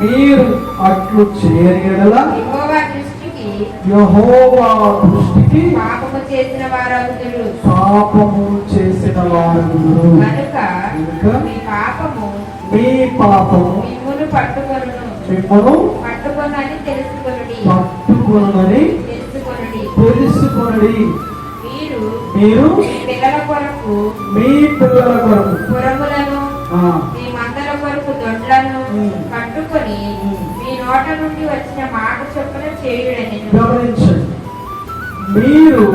మీరు అట్లు చేయని యెడల యెహోవా దృష్టికి పాపము చేసిన వారగుదురు కనుక మీ పాపము మిమ్మును పట్టుకొనని తెలుసుకొనుడి. మీరు మీ పిల్లల కొరకు పురములను మీ మందల కొరకు దొడ్లను కట్టుకొని మీ నోట నుండి వచ్చిన మాట చొప్పున చేయుడని. గమనించండి, మీరు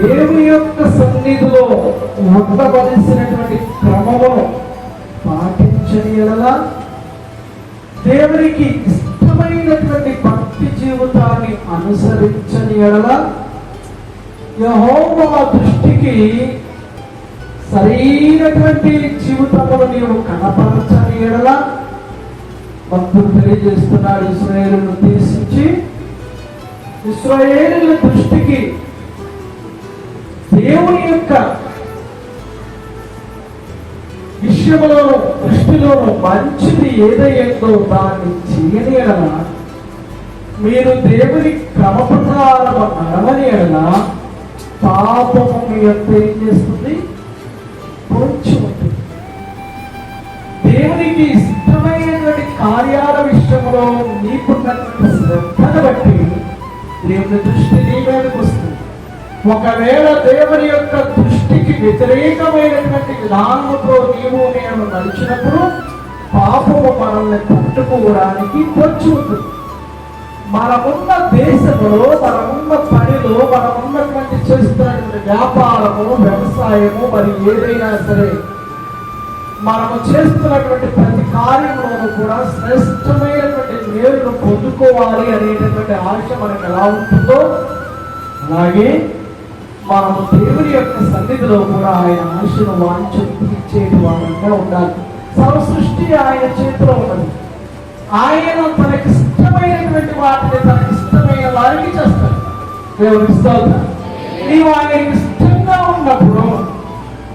దేవుని యొక్క సన్నిధిలో ఉండవలసినటువంటి క్రమమును పాటించని యెడల, దేవునికి ఇష్టమైనటువంటి భక్తి జీవితాన్ని అనుసరించని యెడల, యెహోవా దృష్టికి సరైనటువంటి జీవితమును నీవు కనపరచని యెడల, భక్తుడు తెలియజేస్తున్నాడు, ఇశ్రాయేలును ఉద్దేశించి, ఇశ్రాయేలుల దృష్టికి దేవుని యొక్క విషయంలోను దృష్టిలోను మంచిది ఏదైందో దాన్ని చేయని యెడల, మీరు దేవుని క్రమ ప్రకారం నడవని యెడల, పాపము మీ యొక్క ఏం చేస్తుంది? పొంచి ఉంటుంది. దేవునికి ఇష్టమైనటువంటి కార్యాల విషయంలో నీకున్నటువంటి శ్రద్ధను బట్టి దేవుని దృష్టి నీ మీదకి వస్తుంది. ఒకవేళ దేవుని యొక్క దృష్టికి వ్యతిరేకమైనటువంటి విధానంతో నీవు నేను నడిచినప్పుడు పాపము మనల్ని పట్టుకోవడానికి పొంచి ఉంటుంది. మనమున్న దేశంలో, మనమున్న పనిలో, మనమున్నటువంటి చేస్తున్నటువంటి వ్యాపారము, వ్యవసాయము, మరి ఏదైనా సరే మనము చేస్తున్నటువంటి ప్రతి కార్యంలోనూ కూడా శ్రేష్టమైనటువంటి మేలును పొందుకోవాలి అనేటటువంటి ఆశ మనకు ఎలా ఉంటుందో, అలాగే మనము దేవుని యొక్క సన్నిధిలో కూడా ఆయన ఆశను వాంఛించేటి వారంగా ఉండాలి. సర్వ సృష్టి ఆయన చేతిలో ఉన్నది. ఆయన తనకి ఇష్టమైనటువంటి వాటిని తనకి ఇష్టమైన వారికి చేస్తాడు. దేవునికి స్తోత్రం. నీవు ఆయనకి ఇష్టంగా ఉన్నప్పుడు,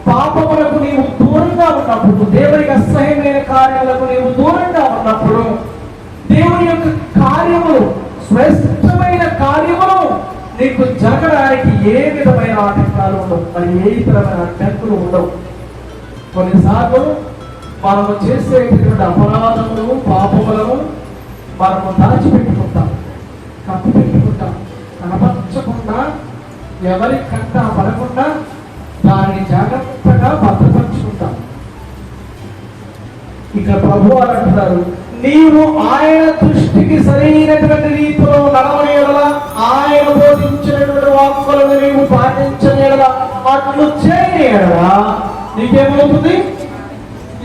పాపములకు నీవు దూరంగా ఉన్నప్పుడు, దేవునికి అసహ్యమైన కార్యాలకు నీవు దూరంగా ఉన్నప్పుడు, దేవుని యొక్క కార్యములు, శ్రేష్టమైన కార్యములు నీకు జరగడానికి ఏ విధమైన ఆటంకాలు ఉండవు, మరి ఏ ఇతరమైన అడ్డంకులు ఉండవు. కొన్నిసార్లు మనము చేసేటటువంటి అపరాధములు, పాపములను మనము దాచిపెట్టుకుంటాం, కప్పిపెట్టుకుంటాం, కనపరచకుండా, ఎవరి కంట పడకుండా దాన్ని జాగ్రత్తగా భద్రపరుచుకుంటాం. ఇక ప్రభువు అంటున్నారు, నీవు ఆయన దృష్టికి సరైనటువంటి రీతిలో నడవని యెడల, ఆయన బోధించినటువంటి వాక్కులను నీవు పాటించని యెడల, అట్లు చేయని యెడల నీకేమవుతుంది?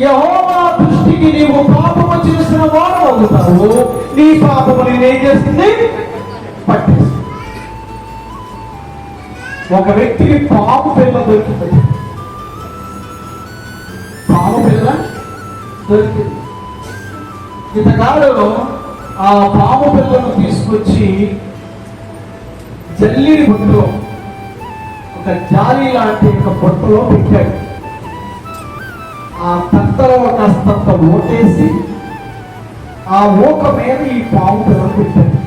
యెహోవా దృష్టికి నీవు పాపము చేసిన వాడు అవుతావు. నీ పాపము నేనేం చేస్తుంది? పట్టేస్తుంది. ఒక వ్యక్తికి పాము పిల్ల దొరికింది. పాము పిల్ల దొరికింది. ఇతగాడు ఆ పాము పిల్లను తీసుకొచ్చి జల్లిని బుట్టలో, ఒక జాలి లాంటి ఒక బుట్టలో పెట్టాడు. ఆ తత్తలో కాస్తంత ఓటేసి ఆ ఊక మీద ఈ పాము పిల్లను పెట్టాడు.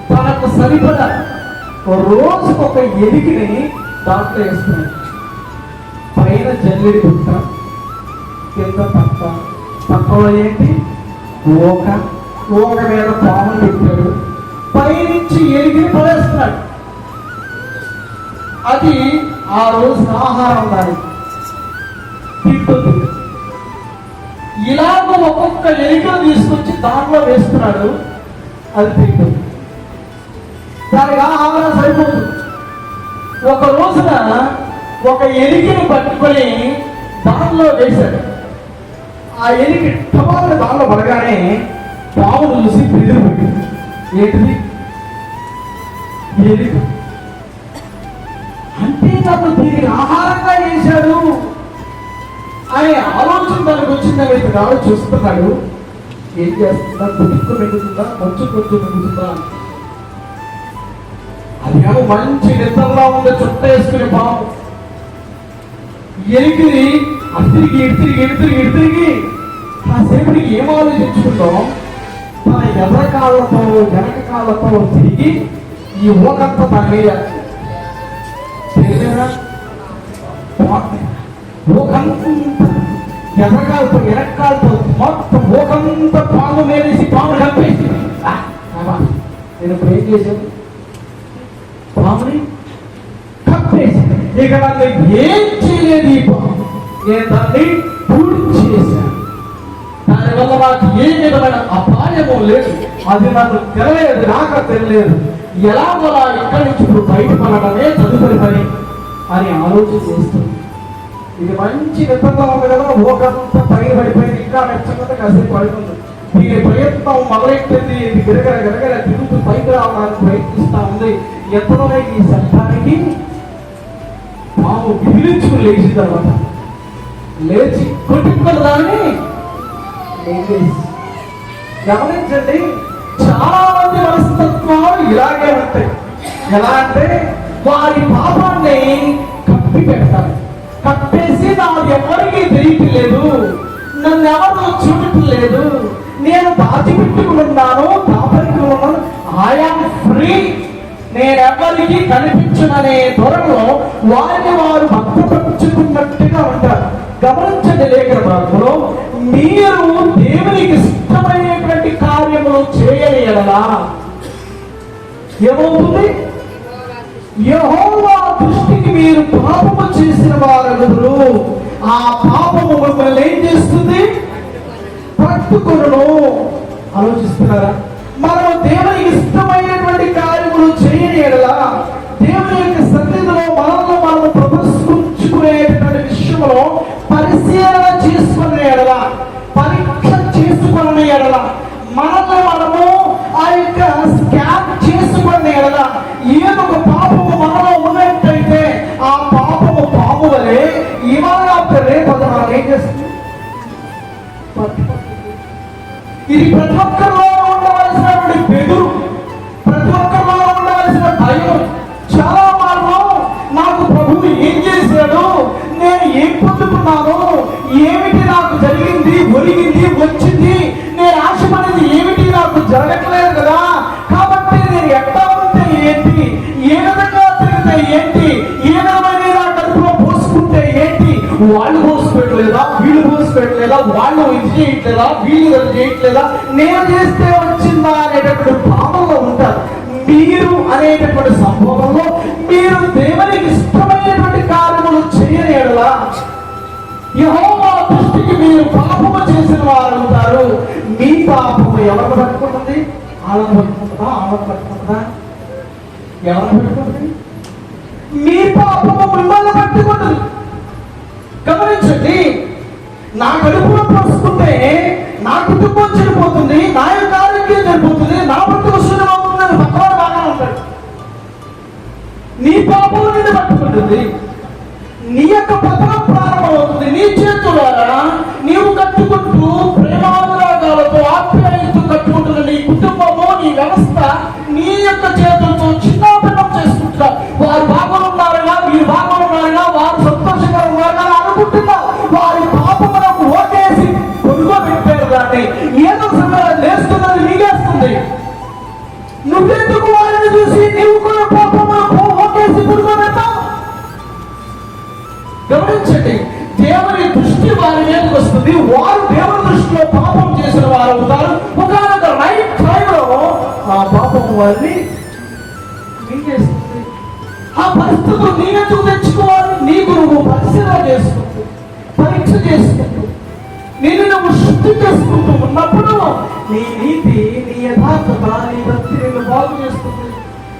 తనకు సరిపడా రోజుకు ఒక ఎలికిని దాంట్లో వేస్తున్నాడు. పైన జల్లిడి బుట్ట, కింద తక్క, తక్కలో ఏంటి? ఊక మీద పాములు పెట్టాడు. పైనుంచి ఎలిగిని పడేస్తున్నాడు. అది ఆ రోజు ఆహారం దానికి తింటుంది. ఇలాగ ఒక్కొక్క ఎలికను తీసుకొచ్చి దాంట్లో వేస్తున్నాడు, అది తింటుంది. దానికి ఆహారం సరిపోతుంది. ఒక రోజున ఒక ఎలికని పట్టుకొని దానిలో వేశాడు. ఆ ఎలికి టమాటా దానిలో పడగానే పామును చూసి బెదిరిపోయింది. ఏంటిది? ఎలిక. అంతేకాదు దీనికి ఆహారంగా చేశాడు అనే ఆలోచన దానికి వచ్చిందని ఇతగాడు చూస్తున్నాడు. ఏం చేస్తుందా? గుట్టుకు మిగుతుందా? కొంచెం మిగుతుందా? అది ఏమో మంచి నిద్రలో ఉండే చుట్ట వేసుకునే పాము. ఎలికిది అటు తిరిగి ఏం ఆలోచించుకుంటాం? తన ఎదరకాళ్ళతో వెనక కాళ్ళతో తిరిగి ఈ ఊకంతా తన మీద ఎదరకాలతో వెనకాలతో మొత్తం ఊకంతా పాము మేలేసి పాము కప్పేసి నేను ఇప్పుడు ఏం చేశాను? పాముని కప్పేసి ఇక నన్ను ఏం చేయలేదు ఈ పాము. నేను దాన్ని పూర్తి చేశాను. దానివల్ల నాకు ఏ విధమైన అపాయము లేదు. అది నాకు తెలియదు, నాకు తెలియలేదు. ఎలాగోలా ఇక్కడి నుంచి ఇప్పుడు బయటపడటమే తదుపరి పని అని ఆలోచన చేస్తుంది. ఇది మంచి నిద్రలో ఉంది కదా, ఓకంతా పైన పడిపోయింది, ఇంకా మెచ్చకుండా కాసేపు పడుతుంది. దీని ప్రయత్నం మొదలెట్టింది. ఇది గిరగర గిరగర తిరుగుతూ పైకి రావడానికి ప్రయత్నిస్తా ఉంది. ఎంతలో ఈ శబ్దానికి పాము విదిలించుకుని లేచి తర్వాత లేచి కొట్టుకున్న దాన్ని గమనించండి. చాలా మంది మనస్తత్వాలు ఇలాగే ఉంటాయి. ఎలా అంటే వారి పాపాన్ని కప్పి పెడతారు. కప్పేసి నాది ఎవరికి తెలియట్లేదు, నన్ను ఎవరు చూడట్లేదు, నేను దాచిపెట్టుకుని ఉన్నాను, దాపరికి ఉన్నాను, ఐఆమ్ ఫ్రీ, నేనెవరికి కనిపించననే ధోరణిలో వారిని వారు భద్రపరుచుకున్నట్టుగా ఉంటారు. గమనించండి లేఖన భాగంలో, మీరు దేవునికి ఇష్టమైనటువంటి కార్యములు చేయని ఎడలా ఏమవుతుంది? యెహోవా దృష్టికి మీరు పాపము చేసిన వారెవరు, ఆ పాపము మిమ్మల్ని ఏం చేస్తుంది? పట్టుకొనును. ఆలోచిస్తున్నారా? మనం దేవునికి ఇష్టమైనటువంటి కార్యములు చేయని ఎడలా, దేవుని యొక్క సన్నిధిలో మనల్ని మనము ప్రదర్శించుకునేటువంటి విషయంలో పరిశీలన చేసుకునే ఎడల, పరీక్ష చేసుకునే ఎడల, మనల్ని మనము ఆ యొక్క స్కాన్ చేసుకునే ఎడల ఏదో ఒక పాపము మనలో ఉన్నట్టయితే ఆ పాపము పాము వలె ఇవాళ రేపు అది మనం ఏం చేస్తుంది? ఇది ప్రతి ఒక్కరిలో ఉండవలసినటువంటి బెదురు, ప్రతి ఒక్కరిలో ఉండవలసిన భయం. చాలా మార్గం నాకు ప్రభువు ఏం చేశాడు, నేను ఏం పొందుకున్నాను, ఏమిటి నాకు జరిగింది, ఒరిగింది, వచ్చింది, నేను ఆశపడేది ఏమిటి నాకు జరగట్లేదు కదా, కాబట్టి నేను ఎట్లా ఉంటే ఏంటి, ఏ విధంగా తిరిగితే ఏంటి, ఏ విధమైన నా కడుపులో పోసుకుంటే ఏంటి, వాళ్ళు పోసి పెట్టలేదా, వీళ్ళు పోసి పెట్టలేదా, వాళ్ళు ఇది చేయట్లేదా, వీళ్ళు అది చేయట్లేదా, నేను చేస్తే వచ్చిందా అనేటటువంటి భావంలో ఉంటారు. మీరు అనేటటువంటి సంభవంలో మీరు దేవునికి ఇష్టమైనటువంటి కార్యములు చేయని ఎడలా యెహోవా దృష్టికి మీరు పాపము చేసిన వారు ఉంటారు. మీ పాపము ఎవరు పట్టుకుంటుంది? ఆళ్ళను పట్టుకుంటుందా? ఆళ్ళను పట్టుకుంటుందా? ఎవరు పట్టుకుంటుంది? మీ పాపము మిమ్మల్ని పట్టుకుంటుంది. గమనించండి, నా కడుపులో పోసుకుంటే నా కుటుంబం చనిపోతుంది, నా యొక్క ఆరోగ్యం చనిపోతుంది, నా బ్రతుకు శూన్యమవుతుందని పక్కవాడు బాగా ఉంటాడు. నీ పాపం నిన్ను పట్టుకుంటుంది, నీ యొక్క పతనం ప్రారంభమవుతుంది. నీ చేతులారా నీవు కట్టుకుంటూ ప్రేమానురాగాలతో ఆప్యాయతతో కట్టుకుంటున్న నీ కుటుంబము, నీ వ్యవస్థ నీ యొక్క చేతులతో చిన్నాభిన్నం చేసుకుంటున్నా. వారు బాగున్నారుగా, మీరు బాగున్నారుగా, వారు సంతోషంగా ఉన్నారుగా అనుకుంటున్నా. వారి పాపములకు ఓటేసి పొందుకోబెట్టారు. దాన్ని ఏదో సమయం లేస్తున్నది మిగేస్తుంది. నువ్వెందుకు వారిని చూసి నీవు కూడా పాపములకు ఓటేసి పొందుకోబెట్టావు? గమనించండి, దేవుని దృష్టి వారి మీదకి వస్తుంది. వారు దేవుని దృష్టిలో పాపం చేసిన వారు అవుతారు. ఒకనొక రైట్ టైంలో ఆ పాపం వారిని మింగేస్తుంది. ఆ పరిస్థితులు నీ ఎందుకు తెచ్చుకోవాలి? నీకు నువ్వు పరిశీలన చేసుకుంటూ, పరీక్ష చేసుకుంటూ, నేను నువ్వు శుద్ధి చేసుకుంటూ ఉన్నప్పుడు నీ నీతి, నీ యథార్థత, నీ భక్తి నిన్ను బాగు చేస్తుంది,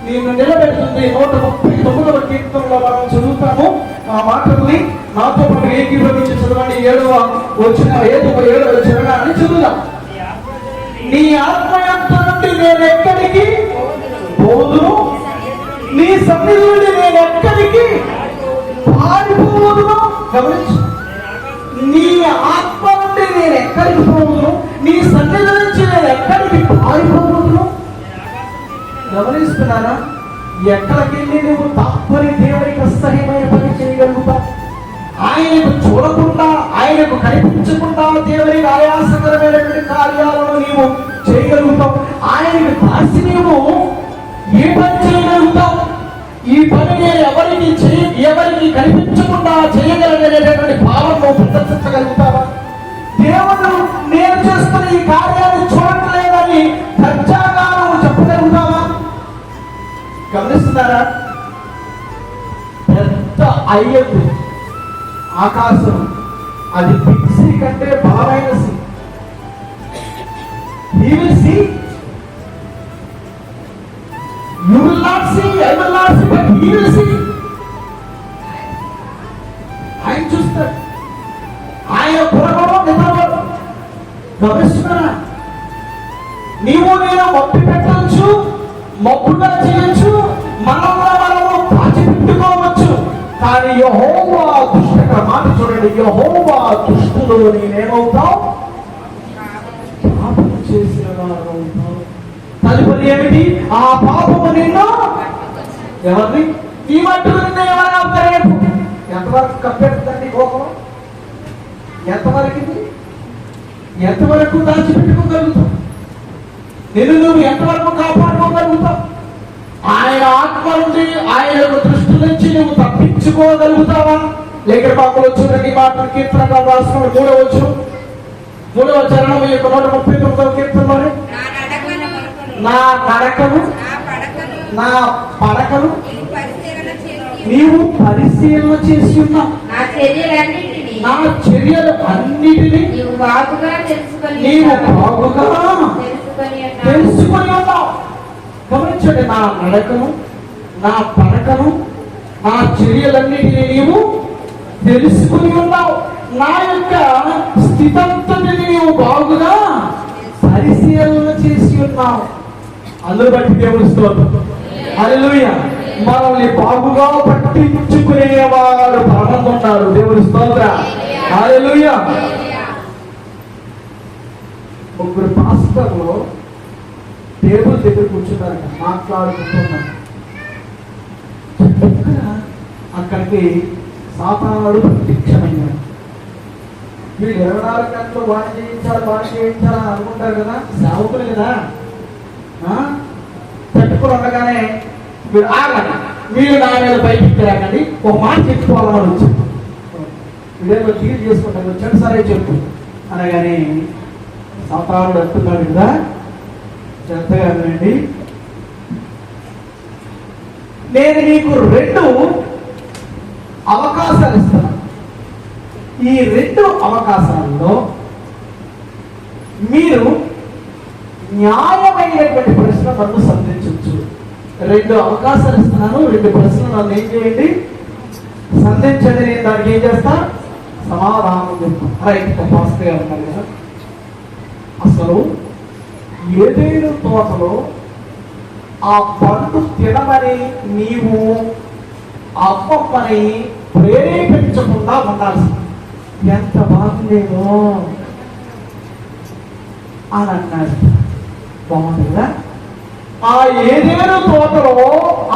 నిన్ను నిలబెడుతుంది. 139వ కీర్తనలో మనం చదువుతాము ఆ మాటల్ని. నాతో పాటు ఏకీభవించి చదవండి. 7వ వచనం అని చదువుదాం. నీ ఆత్మయంత నుండి నేను ఎక్కడికి పోదును, నీ సన్నిధి నుండి నేను ఎక్కడికి పారిపోదును. గమనించు, నీ ఆత్మ నుండి నేను ఎక్కడికి పోదును, నీ సన్నిధి నుంచి నేను ఎక్కడికి పారిపోదును. గమనిస్తున్నారా? ఎక్కడికి వెళ్ళి నువ్వు తప్పని దేవునికి అసహ్యమైన పని చేయగలుగుతావు? ఆయనకు చూడకుండా, ఆయనకు కనిపించకుండా దేవునికి ఆయాసకరమైనటువంటి కార్యాలను నీవు చేయగలుగుతావు. ఆయనకు దాసి నీవు ఏ పని చేయగలుగుతావు? ఈ పని నేను ఎవరికి కనిపించకుండా చేయగలిగేటటువంటి భావనను ప్రదర్శించగలుగుతావా? దేవుడు నేను చేస్తున్న ఈ కార్యాన్ని చూడట్లేదని దర్జాగా నువ్వు చెప్పగలుగుతావా? గమనిస్తున్నారా? పెద్ద అయ్యదు ఆకాశం, అది బిగ్ సీ కంటే బలమైన see. He will see. You will not see, I will not see, but he will see. ఆయన చూస్తాడు. ఆయన పురగడం నిద్రపోడు. గమనిస్తున్నారా? నీవు నేను మబ్బి పెట్టవచ్చు, మబ్బుగా చేయొచ్చు, మనము దాచిపెట్టుకోవచ్చు. కానీ యెహోవా దుష్టుగా, మాట చూడండి, యెహోవా దుష్టులు నేనేమవుతావు? పాపం చేసిన వారు అవుతావు. తదుపరి ఏమిటి? ఆ పాపము నిన్ను ఎవరిని ఈ మట్టుకు నిన్ను ఎవరైనా అవుతారు? ఎంతవరకు కప్పెడుతుందండి కోపం? ఎంతవరకు దాచిపెట్టుకోగలుగుతావు? నిన్ను నువ్వు ఎంతవరకు కాపాడుకోగలుగుతావు? ఆయన ఆత్మ నుండి, ఆయన దృష్టి నుంచి నువ్వు తప్పించుకోగలుగుతావా? లేక పాపలు చూడండి, మాట కీర్తనగా రాసిన 3వ చరణం 139వ కీర్తనలోనే, నా నడకను నా పడకను నీవు పరిశీలన చేసి ఉన్నావు. నా చర్యలు అన్నిటినీ నీవు బాగుగా తెలుసుకొని ఉన్నావు. గమనించండి, నా నడకను, నా పడకను, నా చర్యలన్నిటినీ నీవు తెలుసుకుని ఉన్నావు. నా యొక్క స్థితంతటిని నీవు బాగుగా పరిశీలన చేసి ఉన్నావు. అందును బట్టి దేవుని స్తోత్రం. హల్లెలూయా. మనల్ని బాగుగా పట్టించుకునేవారు పరమంగా ఉన్నారు. దేవుని స్తోత్రం. హల్లెలూయా. ముగ్గురు పాస్టర్లు టేబుల్ దగ్గర కూర్చున్నారట, మాట్లాడుకుంటున్నారు. అక్కడికి సాతానుడు ప్రత్యక్షమయ్యాడు. వీళ్ళు 24 గంటలు వాణి చేయించాలని అనుకుంటారు కదా, సేవకులు కదా. పెట్టుకుని ఉండగానే మీరు ఆగండి, మీరు నా మీద బయటికి రాకండి, ఒక మాట చెప్పుకోవాలని వచ్చాడు. వీడేదో డీల్ చేసుకుంటాను, వచ్చాడు, సరే చెప్పు అనగానే సాతానుడు అంటున్నాడు కదా, చెత్తగా వినండి, నేను నీకు 2 అవకాశాలు ఇస్తున్నాను. ఈ 2 అవకాశాల్లో మీరు న్యాయమైనటువంటి ప్రశ్న నన్ను సంధించవచ్చు. 2 అవకాశాలు ఇస్తున్నాను, 2 ప్రశ్నలు నన్ను ఏం చేయండి, సంధించండి. నేను దానికి ఏం చేస్తా? సమాధానం చెప్తాను. రైట్. పాస్టర్ గారు ఉన్నారు కదా, అసలు ఏదైనా తోటలో ఆ పండు తినమని నీవు అమ్మమ్మని ప్రేరేపించకుండా ఉండాల్సింది. ఎంత బాగుందేమో అని అన్నాడు. బాగుంటుందా? ఆ ఏదేను తోటలో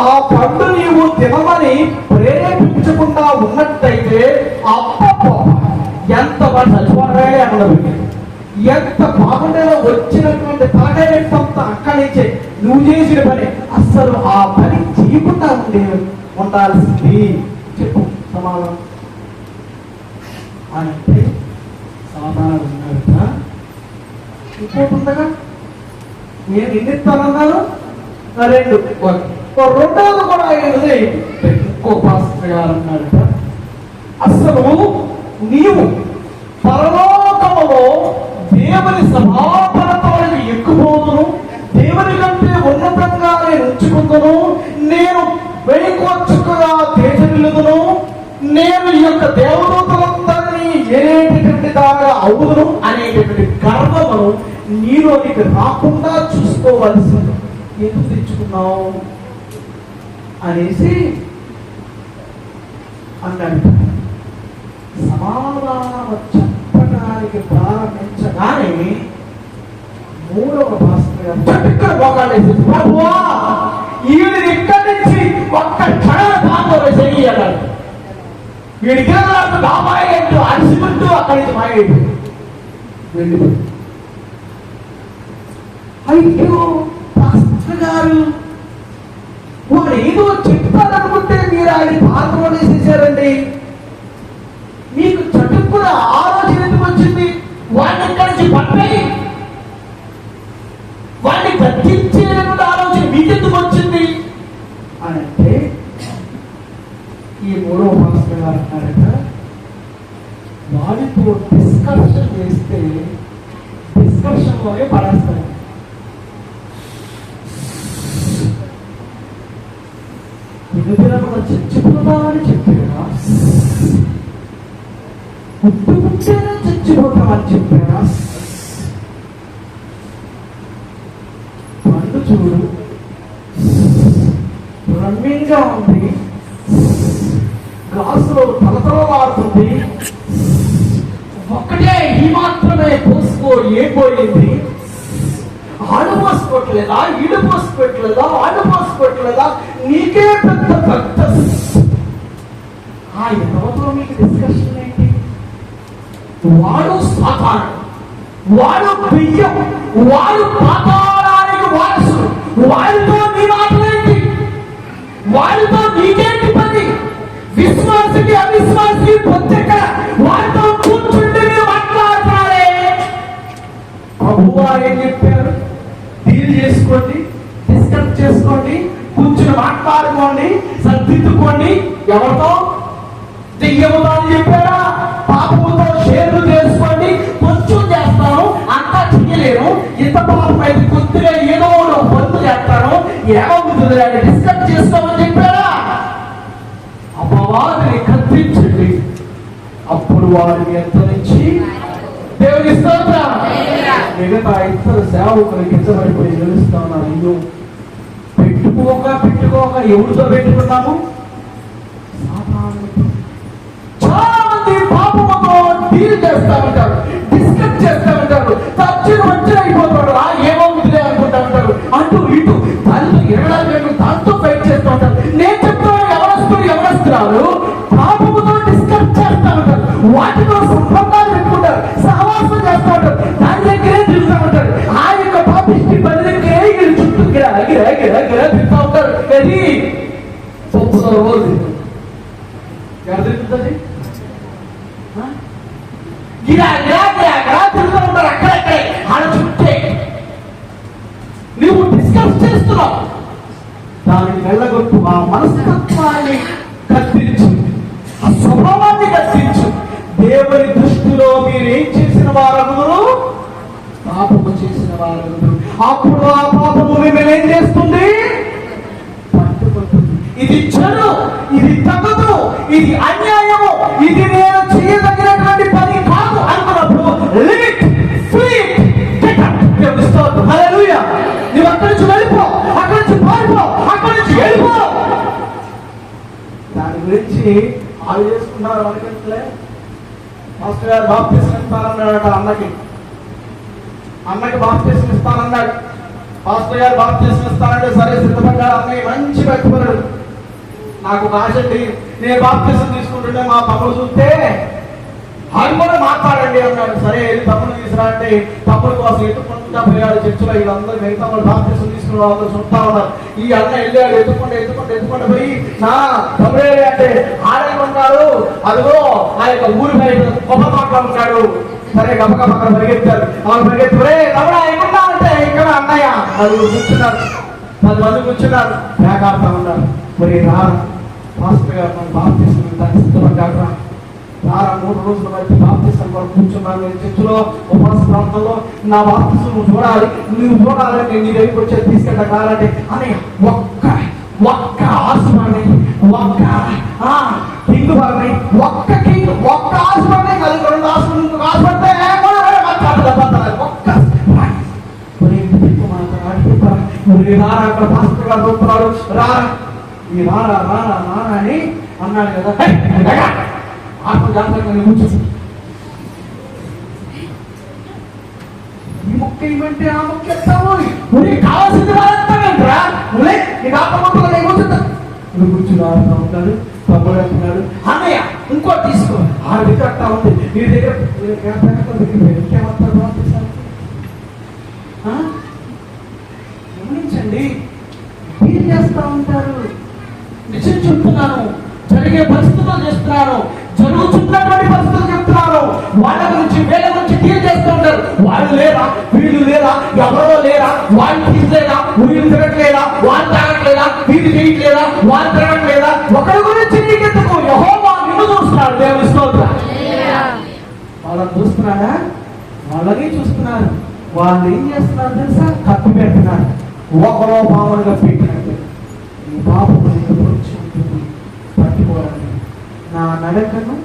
ఆ పండు నీవు తినమని ప్రేరేపించకుండా ఉన్నట్టయితే అప్ప ఎంత బాగా చచ్చిపోవడే అన్నది. ఎంత బాగుండేలో వచ్చినటువంటి తలకాయంత అక్కడి నుంచే నువ్వు చేసిన పని అస్సలు ఆ పని చేయకుండా ఉండాల్సింది. చెప్పు సమాధానం అంటే సమాధానం ఉన్నాడు. ఇంకోటి ఉండగా నేను ఎన్నిస్తానన్నాను? 2. 2వ కూడా అయింది. ఇంకో పాస్టర్ గారు అన్నాడు, అసలు నీవు పరలోకములో దేవుని సభాపరతలకు ఎక్కుపోతును, దేవుని కంటే ఉన్నతంగా నేను ఉంచుకుందును, నేను వేయకొచ్చుకుగా తేజవిల్లుదును, నేను ఈ యొక్క దేవదూతలందరినీ ఏనేటటువంటి దాకా అవుదును అనేటటువంటి గర్వమును నీలోనికి రాకుండా చూసుకోవాల్సింది. ఎందుకు తెచ్చుకున్నావు అనేసి అన్నాడు. సమాధానం చెప్పడానికి ప్రారంభించగానే 3వ పాస్టర్ గారు చక్కగా మోకాళ్ళేసి, ప్రభువా ఈయన ఇక్కడి నుంచి ఒక్క క్షణ పాపం చెయ్యాలి. వీడికి బాబాయ్ అంటూ అరిసిమంటూ అక్కడి నుంచి మాయైపోయి వెళ్ళిపోయి. అయ్యో పాస్టర్ గారు వాడు ఏదో చెప్తారనుకుంటే మీరు ఆయన పాత్రలో వేసేసారండి. మీకు చటుక్కున ఆలోచన ఎందుకు వచ్చింది? వాడిని ఇక్కడి నుంచి పంపేయి, వాడిని గర్తించేటువంటి ఆలోచన మీకెందుకు వచ్చింది అని అంటే, ఈ మూడవ పాస్టర్ గారు అన్నారట, వాడితో డిస్కషన్ చేస్తే డిస్కషన్లోనే పడేస్తారు. వినపినప్పుడు చచ్చిపోతామని చెప్పారా? పుట్టుకుంటేనే చచ్చిపోతామని చెప్పారా? పండు చూడు రమ్యంగా ఉంది, గ్లాసులో తలతలలాడుతుంది, ఒక్కటే ఈ మాత్రమే పోసుకో ఏపోయింది. ఆడు పోసుకోవట్లేదా, ఈడు పోసుకోవట్లేదా, ఆడు పోసుకోవట్లేదా, నీకే పెద్ద పెద్ద ఆ ఎవరితో మీకు డిస్కషన్ ఏంటి? వాడు సాతాను, వాడు బియ్యం, వాడు పాతాళానికి వారసుడు, వాడితో నీ మాటలేంటి? వాడితో నీకేంటి పని? విశ్వాసికి అవిశ్వాసికి పొత్తెక్కడ? వాడితో కూర్చుంటే మీరు మాట్లాడుతున్నారే. ప్రభువా ఏం చెప్పారు? డీల్ చేసుకోండి, డిస్కస్ చేసుకోండి, కూర్చుని మాట్లాడుకోండి, సర్దిద్దుకోండి. ఎవరితో? దెయ్యముతో అని చెప్పారా? పాపముతో షేర్లు చేసుకోండి, కొంచెం చేస్తాను, అంతా చెయ్యలేను, ఇంత పాపం అయితే కొద్దిగా ఏదో పనులు చేస్తాను, ఏమవుతుంది అని డిస్కస్ చేసుకోమని చెప్పారా? అపవాదిని కత్తించండి, అప్పుడు వారిని ఎంత నుంచి దేవుని స్తోత్రం. మిగతా ఇద్దరు సేవకులు కిందపడిపోయి నిలుస్తా ఉన్నారు. ఇల్లు పెట్టుకోక ఎవరితో పెట్టుకున్నాము? చాలా మంది పాపముతో డీల్ చేస్తా ఉంటారు, డిస్కస్ చేస్తా ఉంటారు, వచ్చి అయిపోతాడు, ఏమవుతుందిలే అనుకుంటా ఉంటారు. అటు ఇటు దాంతో 20 గంటలు దాంతో ఫైట్ చేస్తూ ఉంటారు. నేను చెప్తాను, ఎవరొస్తున్నారు పాపముతో డిస్కస్ చేస్తా ఉంటారు, వాటితో సంబంధాలు పెట్టుకుంటారు, సహవాసం చేస్తూ ఉంటారు, దాని దగ్గరే తిరుగుతూ ఉంటారు. ఆ యొక్క పాపిష్టి పని దగ్గరే వీళ్ళు చుట్టూ గిరా తిరుగుతూ ఉంటారు. అది రోజు ఎవరు తిరుగుతుంది? గిరా తిరుగుతూ ఉంటారు అక్కడక్కడే ఆడ చుట్టే. నువ్వు డిస్కస్ చేస్తున్నావు, దాన్ని వెళ్ళగొట్టు, ఆ మనస్తత్వాన్ని కత్తిరించు, ఆ స్వభావాన్ని కత్తిరించు. దేవుని దృష్టిలో మీరు ఏం చేసిన వారగురు? పాపము చేసిన వారగురు. అప్పుడు ఆ పాపము మిమ్మల్ని ఏం చేస్తుంది? పట్టుకుంటుంది. ఇది చెడు, ఇది తగదు, ఇది అన్యాయము, ఇది నేను చేయదగినటువంటి పని కాదు అనుకున్నప్పుడు లిమిట్ ఫ్రీ హల్లెలూయా. నువ్వు అక్కడి నుంచి వెళ్ళిపో, అక్కడి నుంచి పారిపో, అక్కడి నుంచి వెళ్ళిపో. దాని గురించి ఆలోచిస్తున్నారు. అనుకుంటలే మాస్టర్ గారు బాప్తిసం ఇస్తానన్నాడట. అన్నకి బాప్తిసం ఇస్తానన్నాడు. మాస్టర్ గారు బాప్తిసం ఇస్తానంటే సరే సిద్ధపడ్డాడు. అన్నయ్య మంచి భక్తుడు. నాకు ఒక ఆశ అండి, నేను బాప్తిసం తీసుకుంటుంటే మా తమ్ముడు చూస్తే ఆయన కూడా మాట్లాడండి అన్నాడు. సరే వెళ్ళి తమ్ముడు తీసుకురా అంటే తమ్ముడు కోసం ఎత్తుకుంటా పోయాడు. చర్చిలో వీళ్ళందరూ మిగతా వాళ్ళు బాప్తిసం తీసుకున్న వాళ్ళు చూస్తా ఉన్నారు. ఈ అన్న వెళ్ళాడు, ఎత్తుకుంటూ పోయి నా తమ్ముడే అంటే ఆడేమన్నారు, అదిగో ఆ యొక్క ఊరి బయట గొప్ప తోటలో ఉంటాడు. సరే గబగబ పరిగెత్తారు. వాళ్ళు పరిగెత్తురే తమ్ముడా ఎక్కడా అంటే ఇక్కడ అన్నయ్య అది కూర్చున్నారు. 10 మంది కూర్చున్నారు, వేకాడుతూ ఉన్నారు. మరి రారా మాస్టర్ గారు మనం బాప్తిసం సిద్ధపడ్డాడు రా 3 రోజుల బట్టి బాప్తిసం కొరకు కూర్చున్నాను. చర్చిలో ఉపవాస ప్రాంతంలో నా బాప్తిసం నువ్వు చూడాలి నేను నీ దగ్గరికి వచ్చేది తీసుకెళ్ళ కావాలంటే అని ఒక్క ఆసుపడి ఒక్క కింగ్ వారిని ఒక్క ఆసుపడి కలిగి 2 ఆసుపడి ఆసుపడితే అక్కడ పాస్టర్ గారు చూస్తున్నాడు. ఈ రారా అని అన్నాడు కదా. ఆత్మ జాగ్రత్తగా కూర్చోసి ఈ మొక్క ఏమంటే ఆ మొక్క ఎత్తావు కావాల్సింది వాళ్ళంటారా నీకు ఆత్మ మొక్కలు కూర్చుంటా నువ్వు కూర్చుని ఉంటాడు. తమ్ముడు అంటున్నాడు, అన్నయ్య ఇంకోటి తీసుకో. ఆ దగ్గర అట్టా ఉంది, నీ దగ్గర ఇంకేమంటారు? గమనించండి, ఏం చేస్తా ఉంటారు? నిజం చెప్తున్నాను, జరిగే పరిస్థితులు చేస్తున్నాను, జరుగుతున్నటువంటి పరిస్థితులు చెప్తున్నాను. వాళ్ళ గురించి వీళ్ళ గురించి డీల్ చేస్తూ ఉంటారు. వాళ్ళు లేరా, వీళ్ళు లేరా, ఎవరో లేరా, వాళ్ళు తీసలేదా, వీళ్ళు తిరగట్లేదా, వాళ్ళు తాగట్లేదా, వీళ్ళు చేయట్లేదా, వాళ్ళు తిరగట్లేదా, ఒకరి గురించి నీకెందుకు? యెహోవా నిన్ను చూస్తున్నాడు. దేవుని స్తోత్రం. వాళ్ళని చూస్తున్నాడా? వాళ్ళని చూస్తున్నారు. వాళ్ళు ఏం చేస్తున్నారు తెలుసా? కప్పి పెడుతున్నారు. ఒకరో పావులుగా పెట్టినట్టు ఈ పాపం పట్టుకోవాలి. నా నడకను,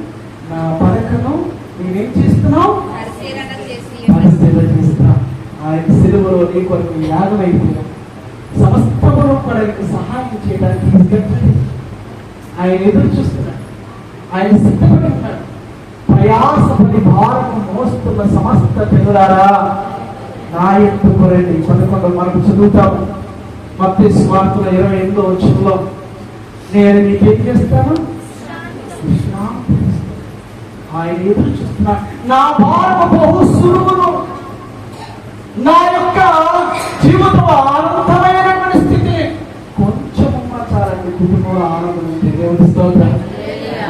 నా పడకను నేనేం చేస్తున్నావు? పరిశీలన చేస్తున్నా. ఆయన సిలువలో నీ కొరకు యాగం అయిపోయినా సమస్తమును కూడా సహాయం చేయడానికి ఆయన ఎదురు చూస్తున్నాడు. ఆయన సిద్ధపడి ఉన్నాడు. ప్రయాసపడి భారము మోస్తున్న సమస్త జనులారా నా ఎత్తుకు రండి. కొంత మనకు చదువుతాము మత్తయి సువార్తలో 28వ వచనంలో, నేను మీకేం చేస్తాను? ఆయన ఎదురు చూస్తున్నాడు. నా భారము బహు సులువును. నా యొక్క జీవితం అనంతమైనటువంటి స్థితి కొంచెం చాలండి. కుటుంబంలో ఆనందం ఉంది. దేవుని స్తోత్రం.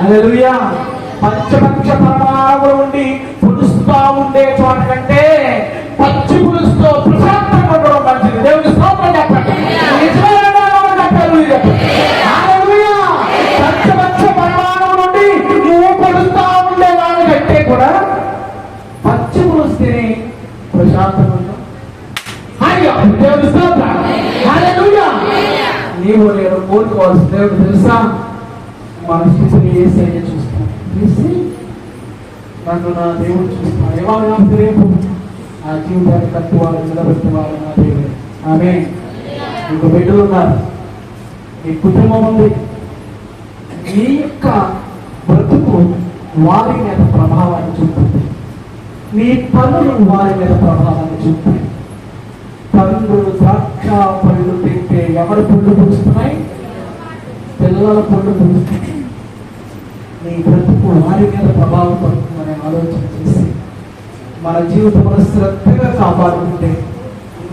హల్లెలూయా. పంచపక్ష పరమాణములు ఉండి పులుస్తా ఉండే చోట కంటే పచ్చి పులుస్తో ప్రశాంతంగా ఉండడం మంచిది. దేవుని స్తోత్రం చెప్పండి. పంచపక్ష పరమాణములు ఉండి నువ్వు పులుస్తా ఉండే వాళ్ళ కంటే కూడా పచ్చి పులుస్తేనే ప్రశాంతంగా ఉంటాం. దేవుని స్తోత్రం. హల్లెలూయా. నీవు నేను కోరుకోవాల్సిన దేవుడు తెలుసా? మన స్థితిని యేసయ్య చూస్తాను. నన్ను నా దేవుడు చూస్తాను. ఏమన్నా రేపు నా జీవితాన్ని కట్టువాడు, నిలబెట్టువాడు నా దేవుడు. ఆమె మీకు బిడ్డలు ఉన్నారు, మీ కుటుంబం ఉంది. మీ యొక్క బ్రతుకు వారి మీద ప్రభావాన్ని చూపుతుంది. మీ పనులు వారి మీద ప్రభావాన్ని చూపుతాయి. పండ్లు ద్రాక్ష పళ్ళు తింటే ఎవరి పళ్ళు పులుస్తున్నాయి? పిల్లల పళ్ళు పులుస్తున్నాయి. నీ బ్రతుకు వారి మీద ప్రభావం పడుతుందనే ఆలోచన చేసి మన జీవితంలో శ్రద్ధగా కాపాడుకుంటే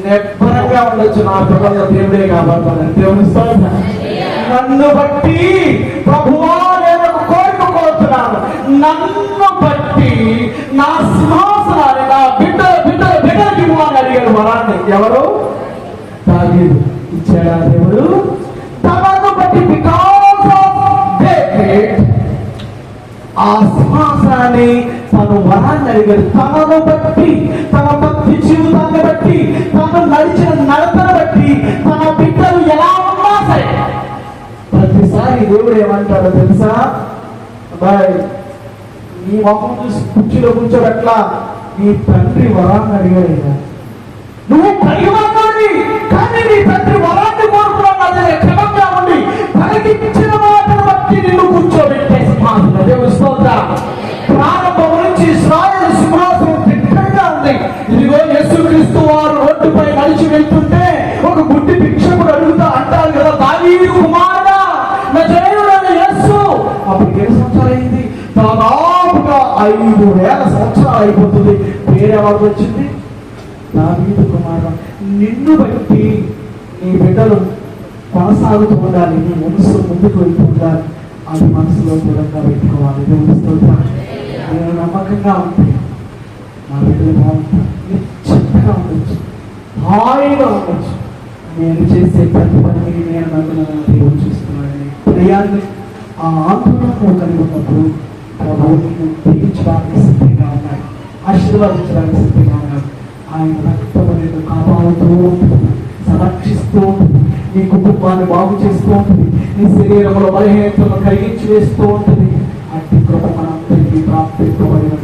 నిర్భరంగా ఉండొచ్చు. నా పిల్లల దేవుడే కాపాడుతాను. దేవుని స్తోత్రం. నన్ను బట్టి ప్రభువా నేను ఒక కోరిక కోరుతున్నాను. నన్ను బట్టి నా సింహాసనాన్ని నా బిడ్డలకి ఇవ్వాలని అడిగాడు వరాన్ని. ఎవరు? దావీదు. ఇచ్చాడా దేవుడు? తనను బట్టి బికాస్ ఆఫ్ డేవిడ్ ఆ సింహాసనాన్ని తను వరాన్ని అడిగాడు. తనను బట్టి, తన భక్తి జీవితాన్ని బట్టి, తను నడిచిన నడతను బట్టి, తన బిడ్డలు ఎలా ఉన్నా సరే ప్రతిసారి దేవుడు ఏమంటాడో తెలుసా? బాయ్, నీ మొహం చూసి కుర్చీలో కూర్చోబెట్లా, నీ తండ్రి వరాన్ని అడిగాడు. నువ్వు పరిగణి కానీ నీ తండ్రి వరాన్ని కోరుకున్నావు. అదే క్రమంగా ఉండి తనకిచ్చిన మాటను బట్టి నిన్ను కూర్చోబెట్టే సింహాసనం. దేవుని స్తోత్రం. ప్రారంభం నుంచి ఇశ్రాయేలు సింహాసనం దిట్టంగా ఉంది. ఇదిగో యేసుక్రీస్తు వారు రోడ్డుపై నడిచి వెళ్తుంటే ఒక గుడ్డి భిక్షకుడు అడుగుతా అంటారు కదా, దావీదు కుమారుడా నజరేయుడైన యేసు. అప్పుడు ఎన్ని సంవత్సరాలు అయింది? దాదాపుగా 5,000 సంవత్సరాలు అయిపోతుంది. పేరెవరికి వచ్చింది? దావీదు కుమారుడు. నిన్ను బట్టి నీ బిడ్డలు కొనసాగుతూ ఉండాలి, నీ మనసు ముందుకు వెళ్తూ ఉండాలి. అది మనసులో దూరంగా పెట్టుకోవాలి. దేవుని స్తోత్రం. నేను నమ్మకంగా ఉంటే నా బిడ్డలు బాగుంటారు. నిశ్చింతగా ఉండొచ్చు, హాయిగా ఉండొచ్చు. నేను చేసే ప్రతి పనిని నేను నన్ను దేవుడు చూస్తున్నానని హృదయాన్ని ఆ ఆందోళనను కలిగి ఉన్నప్పుడు ప్రభువు నిన్ను దీవించడానికి సిద్ధంగా ఉన్నాడు, ఆశీర్వాదించడానికి సిద్ధంగా ఉన్నాడు. ఆయన రక్తము నిన్ను కాపాడుతూ ఉంటుంది, సంరక్షిస్తూ ఉంటుంది, నీ కుటుంబాన్ని బాగు చేస్తూ ఉంటుంది, నీ శరీరంలో బలహీనతలను కలిగించి వేస్తూ ఉంటుంది. అట్టి కృప మనందరికీ ప్రాప్తించబడిన